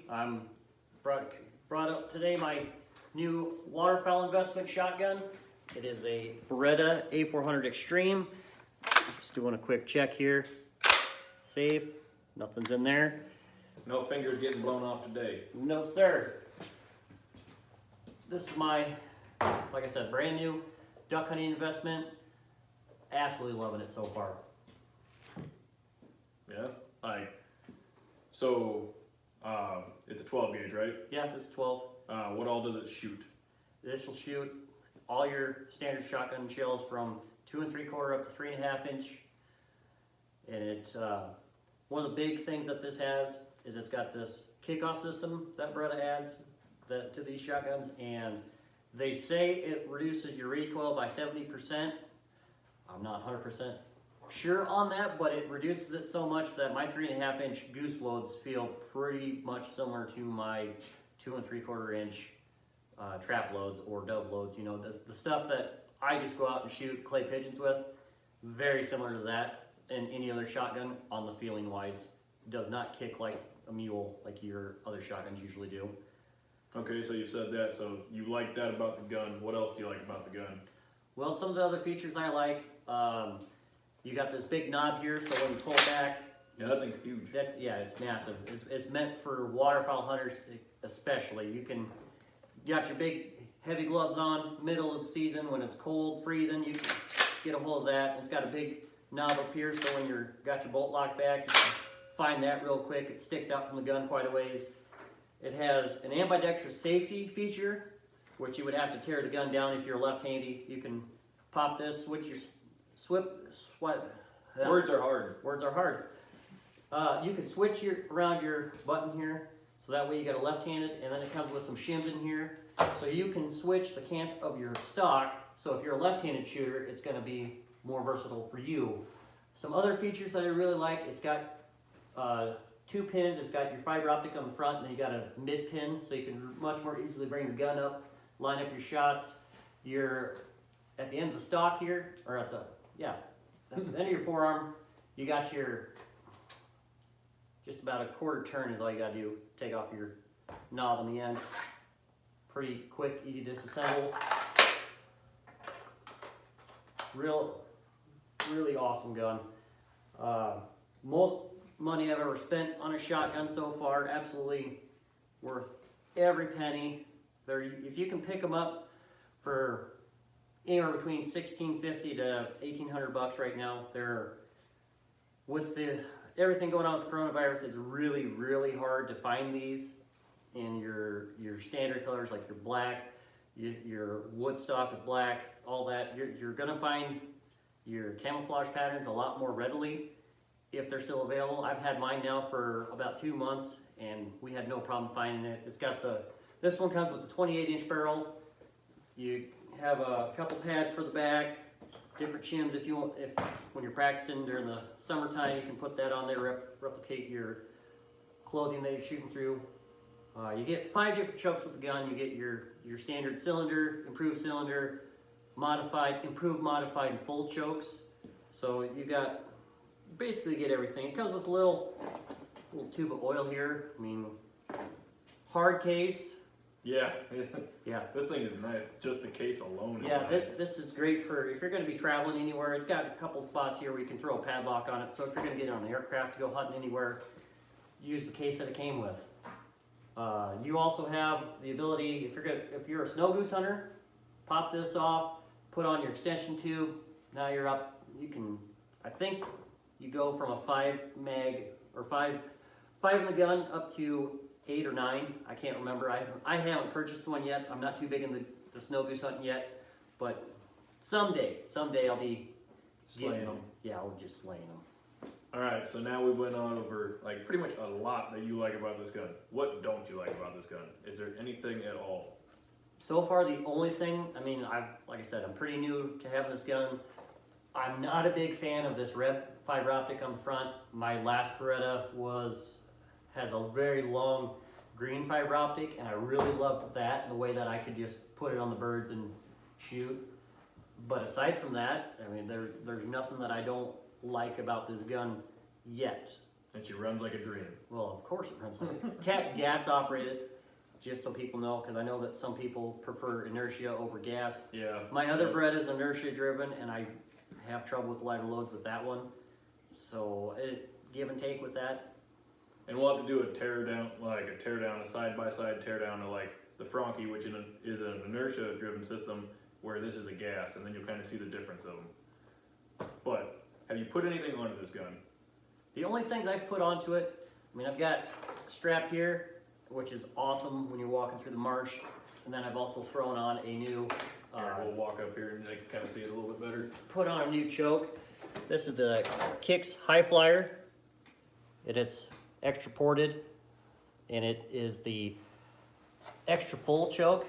I'm brought up today my new waterfowl investment shotgun. It is a Berretta A400 Xtreme. Just doing a quick check here. Safe, nothing's in there. No fingers getting blown off today. No sir. This is my, like I said, brand new duck hunting investment. Absolutely loving it so far. Yeah, so it's a 12 gauge, right? Yeah, this is 12. What all does it shoot? This will shoot all your standard shotgun shells from 2 3/4 up to 3.5 inch. And it, one of the big things that this has is it's got this kickoff system that Berretta adds to these shotguns, and they say it reduces your recoil by 70%. I'm not 100% sure on that, but it reduces it so much that my 3.5 inch goose loads feel pretty much similar to my 2 3/4 inch trap loads or dove loads. You know, the stuff that I just go out and shoot clay pigeons with, very similar to that. And any other shotgun on the feeling wise does not kick like a mule like your other shotguns usually do. Okay, so you said that, so you like that about the gun. What else do you like about the gun? Well, some of the other features I like, you got this big knob here, so when you pull back, Yeah, that thing's huge. it's massive. It's meant for waterfowl hunters especially. You got your big heavy gloves on, middle of the season when it's cold, freezing, you can get a hold of that. It's got a big knob up here, so when got your bolt lock back, you can find that real quick. It sticks out from the gun quite a ways. It has an ambidextrous safety feature, which you would have to tear the gun down if you're left-handy. You can pop this, switch your Words are hard. Words are hard. You can switch around your button here, so that way you got a left-handed, and then it comes with some shims in here, so you can switch the cant of your stock. So if you're a left-handed shooter, it's going to be more versatile for you. Some other features that I really like, it's got 2 pins. It's got your fiber optic on the front, and then you got a mid pin, so you can much more easily bring your gun up, line up your shots. You're at the end of the stock here, or at the end of your forearm, you got your, just about a quarter turn is all you got to do. Take off your knob on the end. Pretty quick, easy to disassemble. Really awesome gun. Most money I've ever spent on a shotgun so far. Absolutely worth every penny. If you can pick them up for anywhere between $1,650 to $1,800 right now. With everything going on with coronavirus, it's really hard to find these in your standard colors, like your black, your wood stock with black, all that. You're gonna find your camouflage patterns a lot more readily if they're still available. I've had mine now for about 2 months, and we had no problem finding it. It's got this one comes with a 28-inch barrel. You have a couple pads for the back, different shims if when you're practicing during the summertime, you can put that on there, replicate your clothing that you're shooting through. You get 5 different chokes with the gun. You get your standard cylinder, improved cylinder, modified, improved, modified, and full chokes. So you basically get everything. It comes with a little tube of oil here. I mean, hard case. Yeah. Yeah. This thing is nice. Just the case alone is Yeah, nice. this is great for if you're going to be traveling anywhere. It's got a couple spots here where you can throw a padlock on it. So if you're going to get on an aircraft to go hunting anywhere, use the case that it came with. You also have the ability, if you're a snow goose hunter, pop this off, put on your extension tube. Now you're up. I think you go from a 5 mag or 5 in the gun up to 8 or 9. I can't remember. I haven't purchased one yet. I'm not too big in the snow goose hunting yet, but someday I'll be Slaying them. Yeah, I'll just slaying them. All right, so now we went on over like pretty much a lot that you like about this gun. What don't you like about this gun? Is there anything at all? So far, the only thing, like I said, I'm pretty new to having this gun. I'm not a big fan of this red fiber optic on the front. My last Berretta has a very long green fiber optic, and I really loved that and the way that I could just put it on the birds and shoot. But aside from that, there's nothing that I don't like about this gun yet. And she runs like a dream. Well, of course it runs like gas operated, just so people know, because I know that some people prefer inertia over gas. Yeah. My other Berretta is inertia driven, and I have trouble with lighter loads with that one. So give and take with that. And we'll have to do a tear down, a side-by-side tear down to like the Franke, which is an inertia-driven system, where this is a gas, and then you'll kind of see the difference of them. But have you put anything onto this gun? The only things I've put onto it, I mean, I've got strapped here, which is awesome when you're walking through the marsh, and then I've also thrown on a new. We'll walk up here and they can kind of see it a little bit better. Put on a new choke. This is the Kicks High Flyer. It's extra ported, and it is the extra full choke.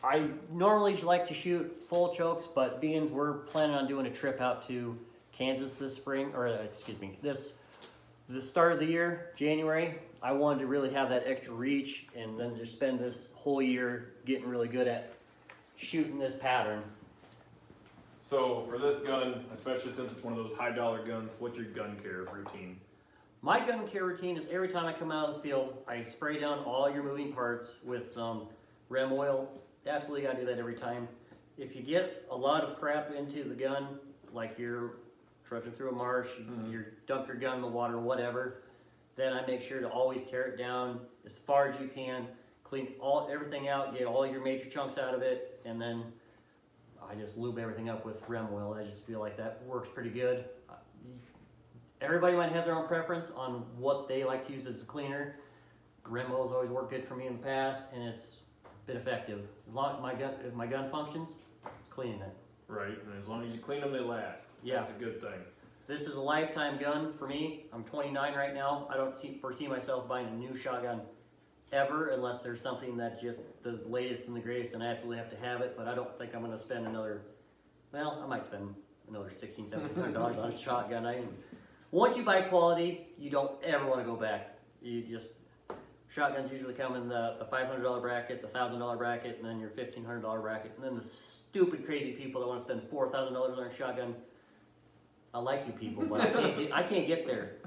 I normally like to shoot full chokes, but being we're planning on doing a trip out to Kansas this spring, or excuse me, the start of the year, January, I wanted to really have that extra reach, and then just spend this whole year getting really good at shooting this pattern. So for this gun, especially since it's one of those high dollar guns, what's your gun care routine? My gun care routine is every time I come out of the field, I spray down all your moving parts with some rem oil. Absolutely gotta do that every time. If you get a lot of crap into the gun, like you're trudging through a marsh, you dump your gun in the water, whatever, then I make sure to always tear it down as far as you can, clean everything out, get all your major chunks out of it, and then I just lube everything up with rem oil. I just feel like that works pretty good. Everybody might have their own preference on what they like to use as a cleaner. Rem oil's always worked good for me in the past, and it's been effective. If my gun functions, it's cleaning it. Right, and as long as you clean them, they last. Yeah. That's a good thing. This is a lifetime gun for me. I'm 29 right now. I don't foresee myself buying a new shotgun ever, unless there's something that's just the latest and the greatest and I absolutely have to have it. But I don't think I'm going to spend another, well, I might spend another $1,600, $1,700 on a shotgun. Once you buy quality, you don't ever want to go back. Shotguns usually come in the $500 bracket, the $1,000 bracket, and then your $1,500 bracket. And then the stupid, crazy people that want to spend $4,000 on a shotgun. I like you people, but I can't get there.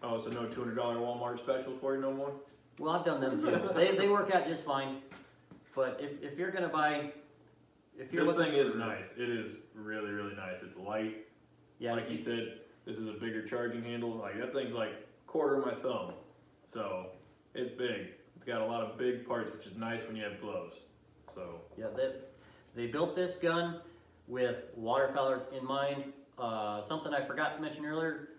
Oh, so no $200 Walmart specials for you no more? Well, I've done them too. They work out just fine. But if you're gonna buy, this thing is nice. It is really, really nice. It's light. Yeah. Like you said, this is a bigger charging handle. Like that thing's like quarter of my thumb. So it's big. It's got a lot of big parts, which is nice when you have gloves. So yeah, they built this gun with waterfowlers in mind. Something I forgot to mention earlier,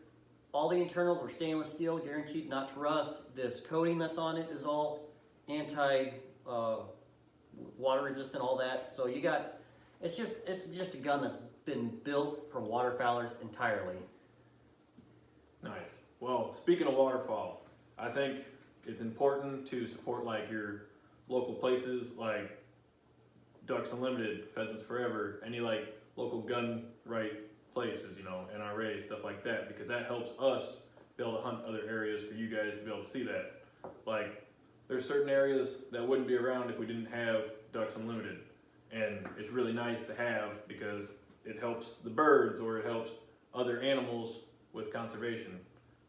all the internals are stainless steel, guaranteed not to rust. This coating that's on it is all water resistant, all that. So it's just a gun that's been built for waterfowlers entirely. nice. Well, speaking of waterfowl, I think it's important to support like your local places like Ducks Unlimited, Pheasants Forever, any like local gun right places, NRA, stuff like that, because that helps us be able to hunt other areas for you guys to be able to see that. Like, there's certain areas that wouldn't be around if we didn't have Ducks Unlimited, and it's really nice to have because it helps the birds or it helps other animals with conservation.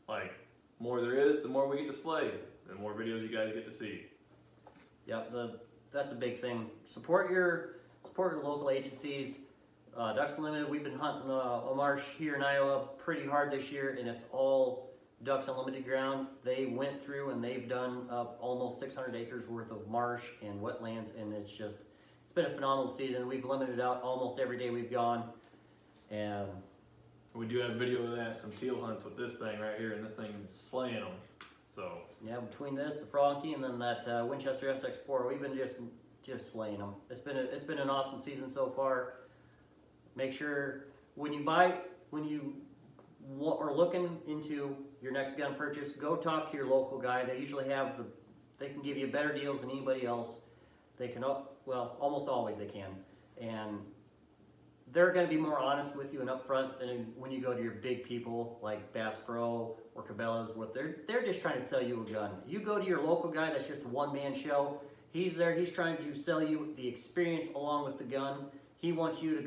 Like, more there is, the more we get to slay, the more videos you guys get to see. Yep, that's a big thing. Support your local agencies. Ducks Unlimited, we've been hunting a marsh here in Iowa pretty hard this year, and it's all Ducks Unlimited ground. They went through and they've done up almost 600 acres worth of marsh and wetlands, and it's been a phenomenal season. We've limited out almost every day we've gone, and we do have video of that, some teal hunts with this thing right here, and this thing's slaying them. So yeah, between this, the Franke, and then that Winchester SX4, we've been just slaying them. It's been an awesome season so far. Make sure when you are looking into your next gun purchase, go talk to your local guy. They usually they can give you better deals than anybody else. They can, well, almost always they can. And they're going to be more honest with you and upfront than when you go to your big people like Bass Pro or Cabela's. What they're just trying to sell you a gun. You go to your local guy that's just a one-man show. He's there. He's trying to sell you the experience along with the gun. He wants you to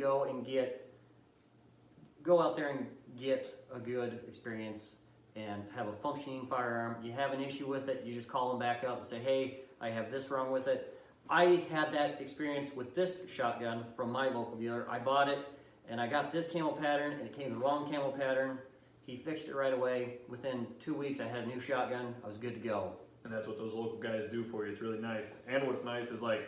go out there and get a good experience. and have a functioning firearm. You have an issue with it, you just call them back up and say, hey, I have this wrong with it. I had that experience with this shotgun from my local dealer. I bought it and I got this camo pattern and it came the wrong camo pattern. He fixed it right away. Within 2 weeks I had a new shotgun. I was good to go. And that's what those local guys do for you. It's really nice. And what's nice is like,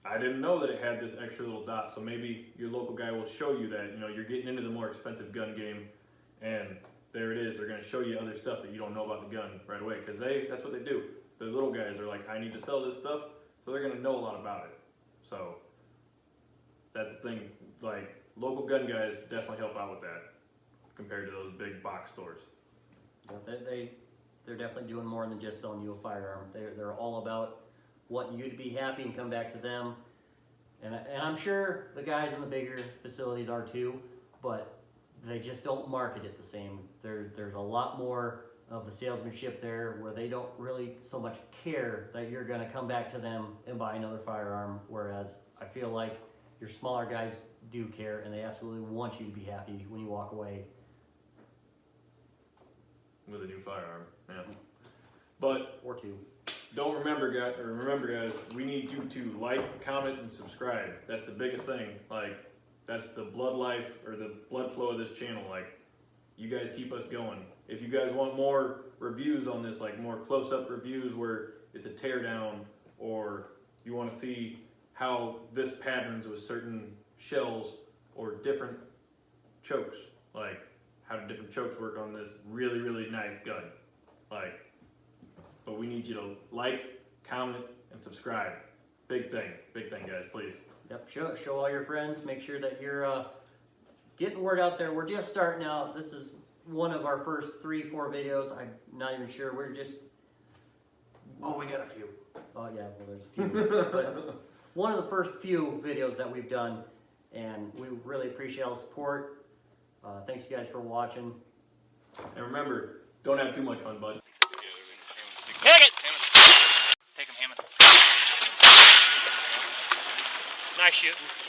I didn't know that it had this extra little dot, so maybe your local guy will show you that, you know, you're getting into the more expensive gun game, and there it is. They're going to show you other stuff that you don't know about the gun right away, because that's what they do. The little guys are like, I need to sell this stuff, so they're going to know a lot about it. So that's the thing, like, local gun guys definitely help out with that compared to those big box stores. They're definitely doing more than just selling you a firearm. They're all about wanting you to be happy and come back to them. And I'm sure the guys in the bigger facilities are too, but they just don't market it the same. There's a lot more of the salesmanship there where they don't really so much care that you're gonna come back to them and buy another firearm, whereas I feel like your smaller guys do care and they absolutely want you to be happy when you walk away. With a new firearm, yeah. But Or two. remember guys, we need you to like, comment, and subscribe. That's the biggest thing. Like, that's the blood life or the blood flow of this channel. Like, you guys keep us going. If you guys want more reviews on this, like more close-up reviews where it's a teardown, or you want to see how this patterns with certain shells or different chokes, like how do different chokes work on this really, really nice gun. Like, but we need you to like, comment, and subscribe. Big thing, guys, please. Yep, show all your friends. Make sure that you're getting word out there. We're just starting out. This is one of our first 3-4 videos. I'm not even sure. We're just... Oh, we got a few. Oh yeah, well there's a few. But one of the first few videos that we've done, and we really appreciate all the support. Thanks you guys for watching. And remember, don't have too much fun, bud. Take it! Take him, Hammond. Nice shooting.